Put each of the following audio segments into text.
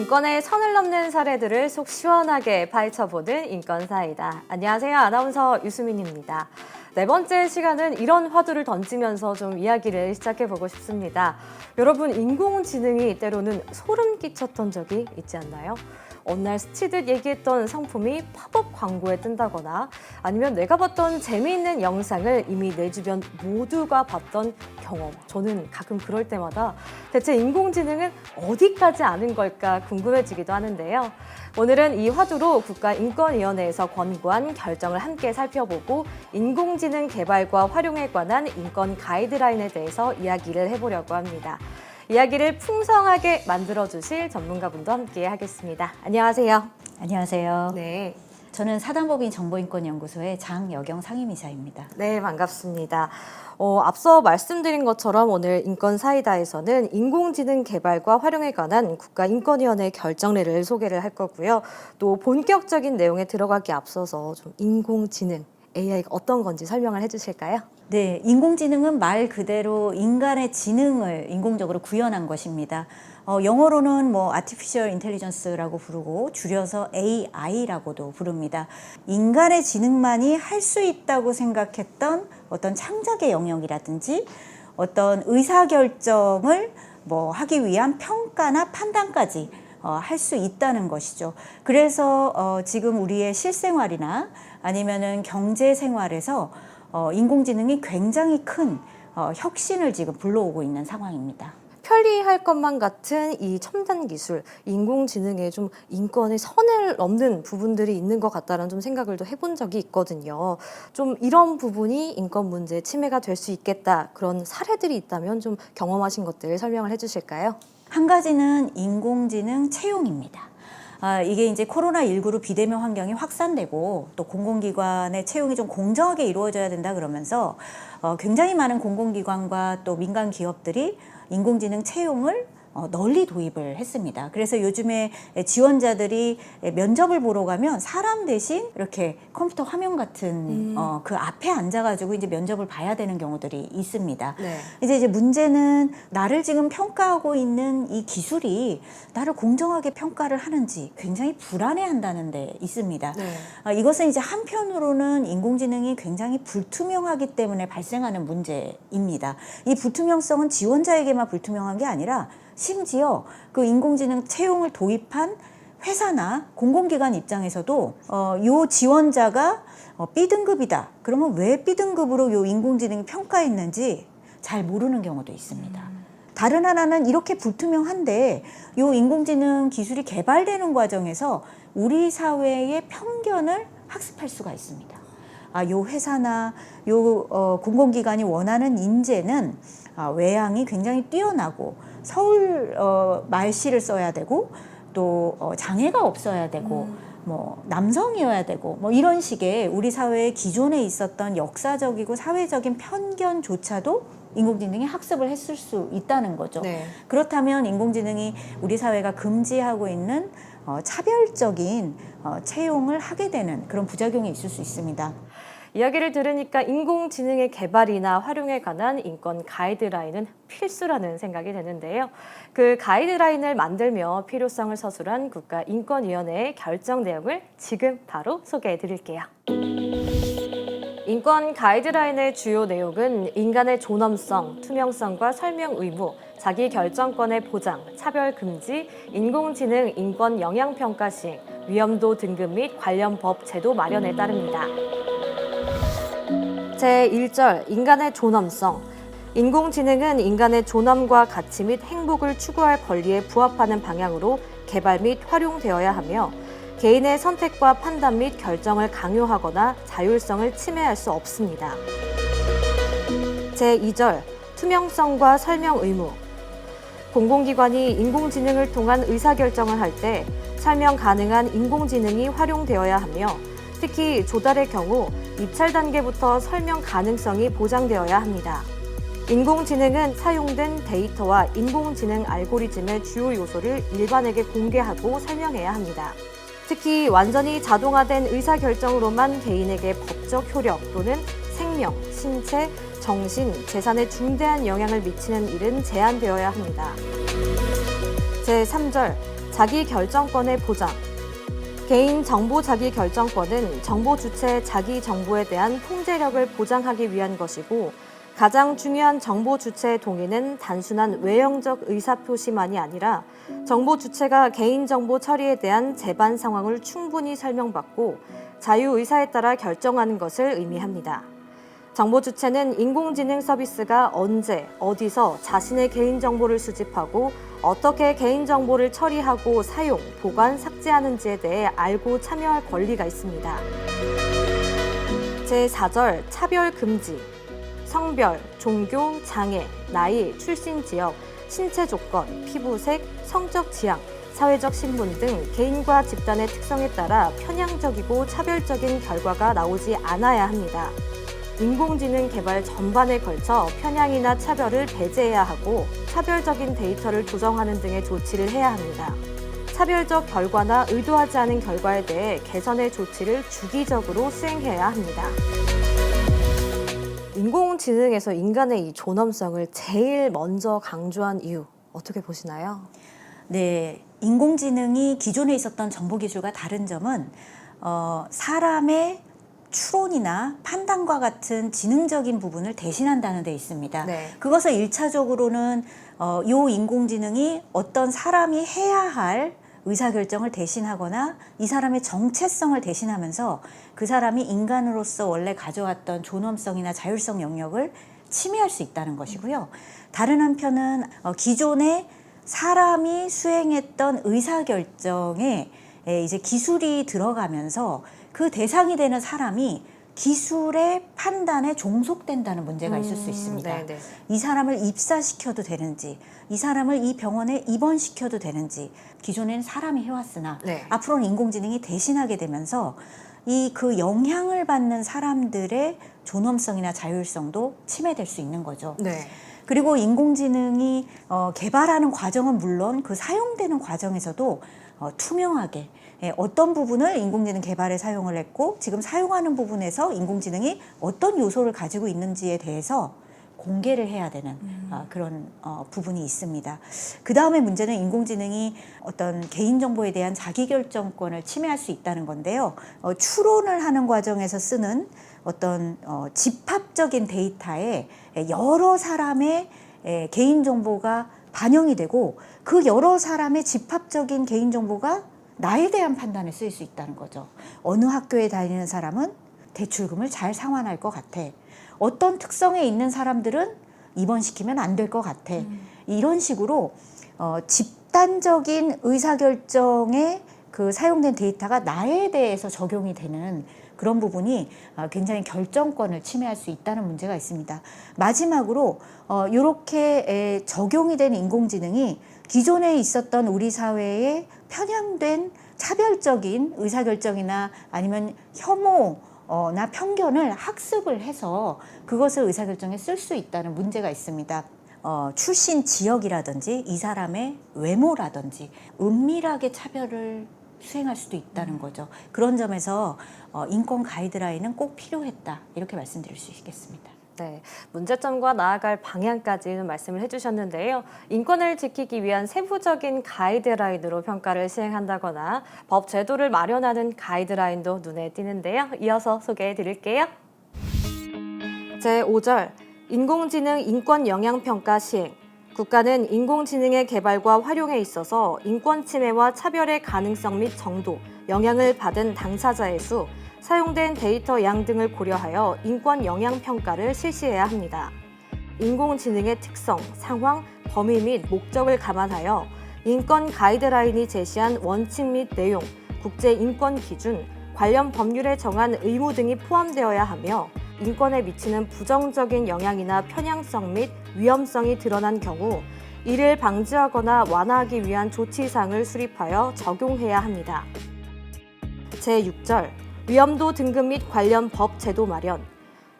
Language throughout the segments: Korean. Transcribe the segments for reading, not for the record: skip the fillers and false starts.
인권의 선을 넘는 사례들을 속 시원하게 파헤쳐보는 인권사이다. 안녕하세요. 아나운서 유수민입니다. 네 번째 시간은 이런 화두를 던지면서 좀 이야기를 시작해보고 싶습니다. 여러분, 인공지능이 때로는 소름 끼쳤던 적이 있지 않나요? 어느 날 스치듯 얘기했던 상품이 팝업 광고에 뜬다거나 아니면 내가 봤던 재미있는 영상을 이미 내 주변 모두가 봤던 경험. 저는 가끔 그럴 때마다 대체 인공지능은 어디까지 아는 걸까 궁금해지기도 하는데요. 오늘은 이 화두로 국가인권위원회에서 권고한 결정을 함께 살펴보고 인공지능 개발과 활용에 관한 인권 가이드라인에 대해서 이야기를 해보려고 합니다. 이야기를 풍성하게 만들어주실 전문가분도 함께 하겠습니다. 안녕하세요. 안녕하세요. 네. 저는 사단법인 정보인권연구소의 장여경 상임이사입니다. 네, 반갑습니다. 앞서 말씀드린 것처럼 오늘 인권사이다에서는 인공지능 개발과 활용에 관한 국가인권위원회 결정례를 소개를 할 거고요. 또 본격적인 내용에 들어가기 앞서서 좀 인공지능, AI가 어떤 건지 설명을 해주실까요? 네, 인공지능은 말 그대로 인간의 지능을 인공적으로 구현한 것입니다. 영어로는 Artificial Intelligence라고 부르고 줄여서 AI라고도 부릅니다. 인간의 지능만이 할 수 있다고 생각했던 어떤 창작의 영역이라든지 어떤 의사결정을 하기 위한 평가나 판단까지 할 수 있다는 것이죠. 그래서 지금 우리의 실생활이나 아니면은 경제 생활에서 인공지능이 굉장히 큰 혁신을 지금 불러오고 있는 상황입니다. 편리할 것만 같은 이 첨단 기술, 인공지능에 좀 인권의 선을 넘는 부분들이 있는 것 같다는 좀 생각을 또 해본 적이 있거든요. 좀 이런 부분이 인권 문제 침해가 될 수 있겠다, 그런 사례들이 있다면 좀 경험하신 것들 설명을 해주실까요? 한 가지는 인공지능 채용입니다. 이게 이제 코로나19로 비대면 환경이 확산되고 또 공공기관의 채용이 좀 공정하게 이루어져야 된다 그러면서 굉장히 많은 공공기관과 또 민간 기업들이 인공지능 채용을 널리 도입을 했습니다. 그래서 요즘에 지원자들이 면접을 보러 가면 사람 대신 이렇게 컴퓨터 화면 같은 그 앞에 앉아가지고 이제 면접을 봐야 되는 경우들이 있습니다. 네. 이제 문제는 나를 지금 평가하고 있는 이 기술이 나를 공정하게 평가를 하는지 굉장히 불안해한다는 데 있습니다. 네. 이것은 이제 한편으로는 인공지능이 굉장히 불투명하기 때문에 발생하는 문제입니다. 이 불투명성은 지원자에게만 불투명한 게 아니라 심지어 그 인공지능 채용을 도입한 회사나 공공기관 입장에서도 요 지원자가 B등급이다. 그러면 왜 B등급으로 요 인공지능이 평가했는지 잘 모르는 경우도 있습니다. 다른 하나는 이렇게 불투명한데 요 인공지능 기술이 개발되는 과정에서 우리 사회의 편견을 학습할 수가 있습니다. 요 회사나 요 공공기관이 원하는 인재는 외향이 굉장히 뛰어나고 서울 말씨를 써야 되고 또 장애가 없어야 되고 남성이어야 되고 이런 식의 우리 사회에 기존에 있었던 역사적이고 사회적인 편견조차도 인공지능이 학습을 했을 수 있다는 거죠. 네. 그렇다면 인공지능이 우리 사회가 금지하고 있는 차별적인 채용을 하게 되는 그런 부작용이 있을 수 있습니다. 이야기를 들으니까 인공지능의 개발이나 활용에 관한 인권 가이드라인은 필수라는 생각이 드는데요. 그 가이드라인을 만들며 필요성을 서술한 국가인권위원회의 결정 내용을 지금 바로 소개해 드릴게요. 인권 가이드라인의 주요 내용은 인간의 존엄성, 투명성과 설명 의무, 자기 결정권의 보장, 차별 금지, 인공지능 인권 영향평가 시행, 위험도 등급 및 관련 법 제도 마련에 따릅니다. 제1절 인간의 존엄성. 인공지능은 인간의 존엄과 가치 및 행복을 추구할 권리에 부합하는 방향으로 개발 및 활용되어야 하며 개인의 선택과 판단 및 결정을 강요하거나 자율성을 침해할 수 없습니다. 제2절 투명성과 설명 의무. 공공기관이 인공지능을 통한 의사결정을 할 때 설명 가능한 인공지능이 활용되어야 하며 특히 조달의 경우 입찰 단계부터 설명 가능성이 보장되어야 합니다. 인공지능은 사용된 데이터와 인공지능 알고리즘의 주요 요소를 일반에게 공개하고 설명해야 합니다. 특히 완전히 자동화된 의사결정으로만 개인에게 법적 효력 또는 생명, 신체, 정신, 재산에 중대한 영향을 미치는 일은 제한되어야 합니다. 제3절 자기결정권의 보장. 개인정보 자기결정권은 정보 주체의 자기 정보에 대한 통제력을 보장하기 위한 것이고, 가장 중요한 정보 주체의 동의는 단순한 외형적 의사표시만이 아니라 정보 주체가 개인정보 처리에 대한 재반 상황을 충분히 설명받고 자유의사에 따라 결정하는 것을 의미합니다. 정보 주체는 인공지능 서비스가 언제, 어디서 자신의 개인정보를 수집하고 어떻게 개인정보를 처리하고 사용, 보관, 삭제하는지에 대해 알고 참여할 권리가 있습니다. 제4절 차별 금지. 성별, 종교, 장애, 나이, 출신 지역, 신체 조건, 피부색, 성적 지향, 사회적 신분 등 개인과 집단의 특성에 따라 편향적이고 차별적인 결과가 나오지 않아야 합니다. 인공지능 개발 전반에 걸쳐 편향이나 차별을 배제해야 하고 차별적인 데이터를 조정하는 등의 조치를 해야 합니다. 차별적 결과나 의도하지 않은 결과에 대해 개선의 조치를 주기적으로 수행해야 합니다. 인공지능에서 인간의 이 존엄성을 제일 먼저 강조한 이유 어떻게 보시나요? 네, 인공지능이 기존에 있었던 정보기술과 다른 점은 사람의 추론이나 판단과 같은 지능적인 부분을 대신한다는 데 있습니다. 네. 그것을 1차적으로는 이 인공지능이 어떤 사람이 해야 할 의사결정을 대신하거나 이 사람의 정체성을 대신하면서 그 사람이 인간으로서 원래 가져왔던 존엄성이나 자율성 영역을 침해할 수 있다는 것이고요. 다른 한편은 기존에 사람이 수행했던 의사결정에 이제 기술이 들어가면서 그 대상이 되는 사람이 기술의 판단에 종속된다는 문제가 있을 수 있습니다. 네네. 이 사람을 입사시켜도 되는지, 이 사람을 이 병원에 입원시켜도 되는지, 기존에는 사람이 해왔으나 네. 앞으로는 인공지능이 대신하게 되면서 그 영향을 받는 사람들의 존엄성이나 자율성도 침해될 수 있는 거죠. 네. 그리고 인공지능이 개발하는 과정은 물론 그 사용되는 과정에서도 투명하게 어떤 부분을 인공지능 개발에 사용을 했고 지금 사용하는 부분에서 인공지능이 어떤 요소를 가지고 있는지에 대해서 공개를 해야 되는 그런 부분이 있습니다. 그 다음에 문제는 인공지능이 어떤 개인정보에 대한 자기결정권을 침해할 수 있다는 건데요. 추론을 하는 과정에서 쓰는 어떤 집합적인 데이터에 여러 사람의 개인정보가 반영이 되고 그 여러 사람의 집합적인 개인정보가 나에 대한 판단에 쓰일 수 있다는 거죠. 어느 학교에 다니는 사람은 대출금을 잘 상환할 것 같아. 어떤 특성에 있는 사람들은 입원시키면 안 될 것 같아. 이런 식으로 집단적인 의사결정에 그 사용된 데이터가 나에 대해서 적용이 되는 그런 부분이 굉장히 결정권을 침해할 수 있다는 문제가 있습니다. 마지막으로 이렇게 적용이 된 인공지능이 기존에 있었던 우리 사회에 편향된 차별적인 의사결정이나 아니면 혐오나 편견을 학습을 해서 그것을 의사결정에 쓸 수 있다는 문제가 있습니다. 출신 지역이라든지 이 사람의 외모라든지 은밀하게 차별을 수행할 수도 있다는 거죠. 그런 점에서 인권 가이드라인은 꼭 필요했다 이렇게 말씀드릴 수 있겠습니다. 네, 문제점과 나아갈 방향까지 말씀을 해주셨는데요. 인권을 지키기 위한 세부적인 가이드라인으로 평가를 시행한다거나 법 제도를 마련하는 가이드라인도 눈에 띄는데요. 이어서 소개해 드릴게요. 제5절, 인공지능 인권 영향평가 시행. 국가는 인공지능의 개발과 활용에 있어서 인권 침해와 차별의 가능성 및 정도, 영향을 받은 당사자의 수, 사용된 데이터 양 등을 고려하여 인권 영향 평가를 실시해야 합니다. 인공지능의 특성, 상황, 범위 및 목적을 감안하여 인권 가이드라인이 제시한 원칙 및 내용, 국제 인권 기준, 관련 법률에 정한 의무 등이 포함되어야 하며 인권에 미치는 부정적인 영향이나 편향성 및 위험성이 드러난 경우 이를 방지하거나 완화하기 위한 조치사항을 수립하여 적용해야 합니다. 제6절, 위험도 등급 및 관련 법 제도 마련.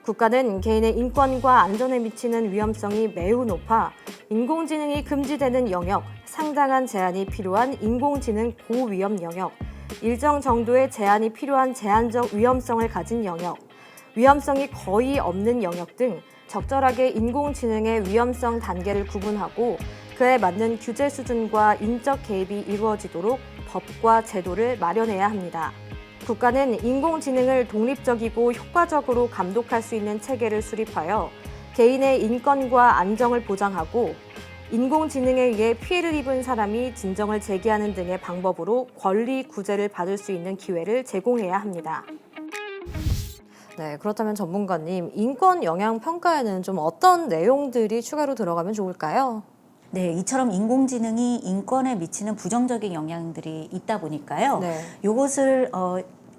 국가는 개인의 인권과 안전에 미치는 위험성이 매우 높아 인공지능이 금지되는 영역, 상당한 제한이 필요한 인공지능 고위험 영역, 일정 정도의 제한이 필요한 제한적 위험성을 가진 영역, 위험성이 거의 없는 영역 등 적절하게 인공지능의 위험성 단계를 구분하고 그에 맞는 규제 수준과 인적 개입이 이루어지도록 법과 제도를 마련해야 합니다. 국가는 인공지능을 독립적이고 효과적으로 감독할 수 있는 체계를 수립하여 개인의 인권과 안정을 보장하고 인공지능에 의해 피해를 입은 사람이 진정을 제기하는 등의 방법으로 권리 구제를 받을 수 있는 기회를 제공해야 합니다. 네, 그렇다면 전문가님, 인권 영향 평가에는 좀 어떤 내용들이 추가로 들어가면 좋을까요? 네, 이처럼 인공지능이 인권에 미치는 부정적인 영향들이 있다 보니까요. 네. 요것을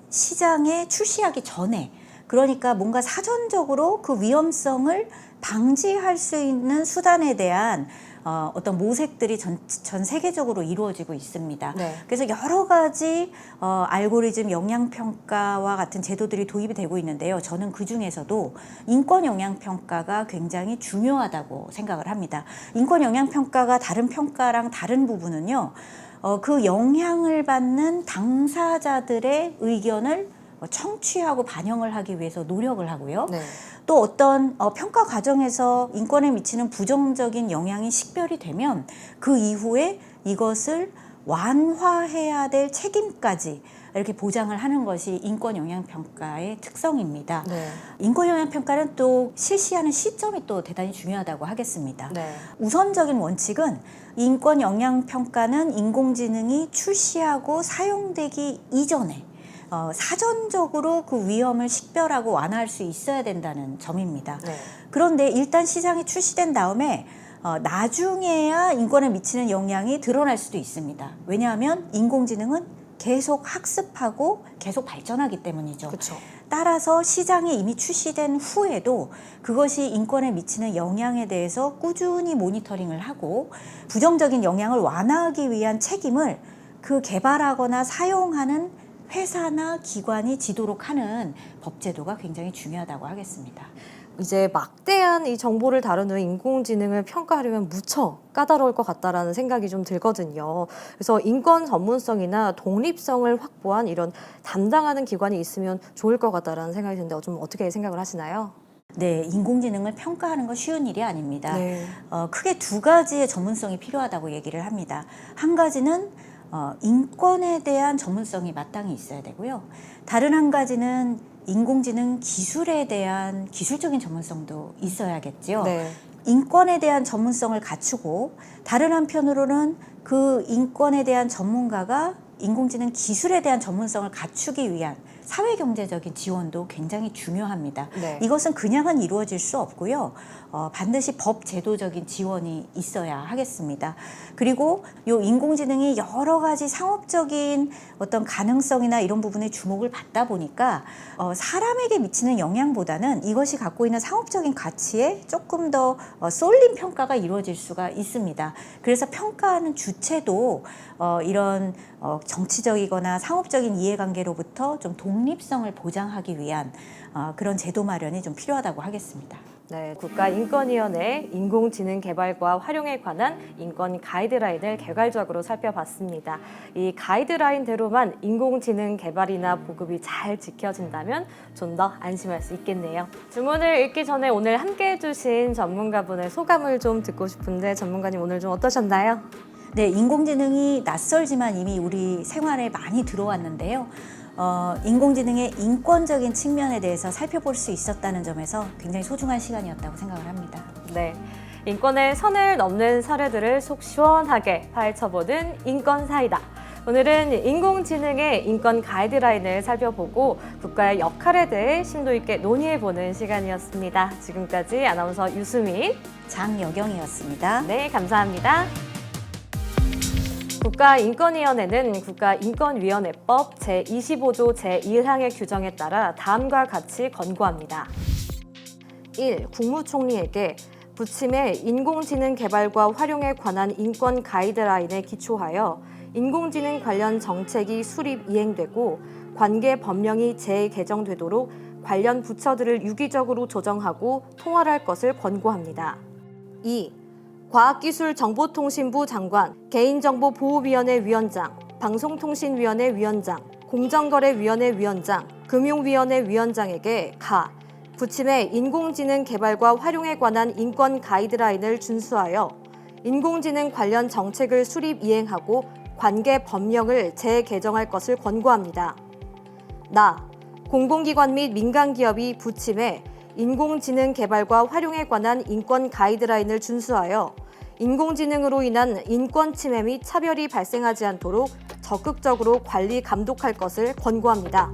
시장에 출시하기 전에, 그러니까 뭔가 사전적으로 그 위험성을 방지할 수 있는 수단에 대한 어떤 모색들이 전 세계적으로 이루어지고 있습니다. 네. 그래서 여러 가지 알고리즘 영향평가와 같은 제도들이 도입이 되고 있는데요. 저는 그 중에서도 인권 영향평가가 굉장히 중요하다고 생각을 합니다. 인권 영향평가가 다른 평가랑 다른 부분은요. 그 영향을 받는 당사자들의 의견을 청취하고 반영을 하기 위해서 노력을 하고요. 네. 또 어떤 평가 과정에서 인권에 미치는 부정적인 영향이 식별이 되면 그 이후에 이것을 완화해야 될 책임까지 이렇게 보장을 하는 것이 인권 영향 평가의 특성입니다. 네. 인권 영향 평가는 또 실시하는 시점이 또 대단히 중요하다고 하겠습니다. 네. 우선적인 원칙은 인권 영향 평가는 인공지능이 출시하고 사용되기 이전에 사전적으로 그 위험을 식별하고 완화할 수 있어야 된다는 점입니다. 네. 그런데 일단 시장에 출시된 다음에 나중에야 인권에 미치는 영향이 드러날 수도 있습니다. 왜냐하면 인공지능은 계속 학습하고 계속 발전하기 때문이죠. 그렇죠. 따라서 시장에 이미 출시된 후에도 그것이 인권에 미치는 영향에 대해서 꾸준히 모니터링을 하고 부정적인 영향을 완화하기 위한 책임을 그 개발하거나 사용하는 회사나 기관이 지도록 하는 법제도가 굉장히 중요하다고 하겠습니다. 이제 막대한 이 정보를 다루는 인공지능을 평가하려면 무척 까다로울 것 같다라는 생각이 좀 들거든요. 그래서 인권 전문성이나 독립성을 확보한 이런 담당하는 기관이 있으면 좋을 것 같다라는 생각이 드는데 좀 어떻게 생각을 하시나요? 네, 인공지능을 평가하는 건 쉬운 일이 아닙니다. 네. 크게 두 가지의 전문성이 필요하다고 얘기를 합니다. 한 가지는 인권에 대한 전문성이 마땅히 있어야 되고요. 다른 한 가지는 인공지능 기술에 대한 기술적인 전문성도 있어야겠죠. 네. 인권에 대한 전문성을 갖추고 다른 한편으로는 그 인권에 대한 전문가가 인공지능 기술에 대한 전문성을 갖추기 위한 사회경제적인 지원도 굉장히 중요합니다. 네. 이것은 그냥은 이루어질 수 없고요. 반드시 법 제도적인 지원이 있어야 하겠습니다. 그리고 이 인공지능이 여러 가지 상업적인 어떤 가능성이나 이런 부분에 주목을 받다 보니까 사람에게 미치는 영향보다는 이것이 갖고 있는 상업적인 가치에 조금 더 쏠린 평가가 이루어질 수가 있습니다. 그래서 평가하는 주체도 이런 정치적이거나 상업적인 이해관계로부터 좀 독립성을 보장하기 위한 그런 제도 마련이 좀 필요하다고 하겠습니다. 네, 국가인권위원회 인공지능 개발과 활용에 관한 인권 가이드라인을 개괄적으로 살펴봤습니다. 이 가이드라인대로만 인공지능 개발이나 보급이 잘 지켜진다면 좀 더 안심할 수 있겠네요. 주문을 읽기 전에 오늘 함께해 주신 전문가분의 소감을 좀 듣고 싶은데 전문가님 오늘 좀 어떠셨나요? 네, 인공지능이 낯설지만 이미 우리 생활에 많이 들어왔는데요. 인공지능의 인권적인 측면에 대해서 살펴볼 수 있었다는 점에서 굉장히 소중한 시간이었다고 생각을 합니다. 네, 인권의 선을 넘는 사례들을 속 시원하게 파헤쳐보는 인권사이다. 오늘은 인공지능의 인권 가이드라인을 살펴보고 국가의 역할에 대해 심도 있게 논의해보는 시간이었습니다. 지금까지 아나운서 유수미, 장여경이었습니다. 네, 감사합니다. 국가인권위원회는 국가인권위원회법 제25조 제1항의 규정에 따라 다음과 같이 권고합니다. 1. 국무총리에게 부침의 인공지능 개발과 활용에 관한 인권 가이드라인에 기초하여 인공지능 관련 정책이 수립 이행되고 관계 법령이 재개정되도록 관련 부처들을 유기적으로 조정하고 통할할 것을 권고합니다. 2. 과학기술정보통신부 장관, 개인정보보호위원회 위원장, 방송통신위원회 위원장, 공정거래위원회 위원장, 금융위원회 위원장에게 부침의 인공지능 개발과 활용에 관한 인권 가이드라인을 준수하여 인공지능 관련 정책을 수립 이행하고 관계 법령을 재개정할 것을 권고합니다. 공공기관 및 민간기업이 부침해 인공지능 개발과 활용에 관한 인권 가이드라인을 준수하여 인공지능으로 인한 인권 침해 및 차별이 발생하지 않도록 적극적으로 관리 감독할 것을 권고합니다.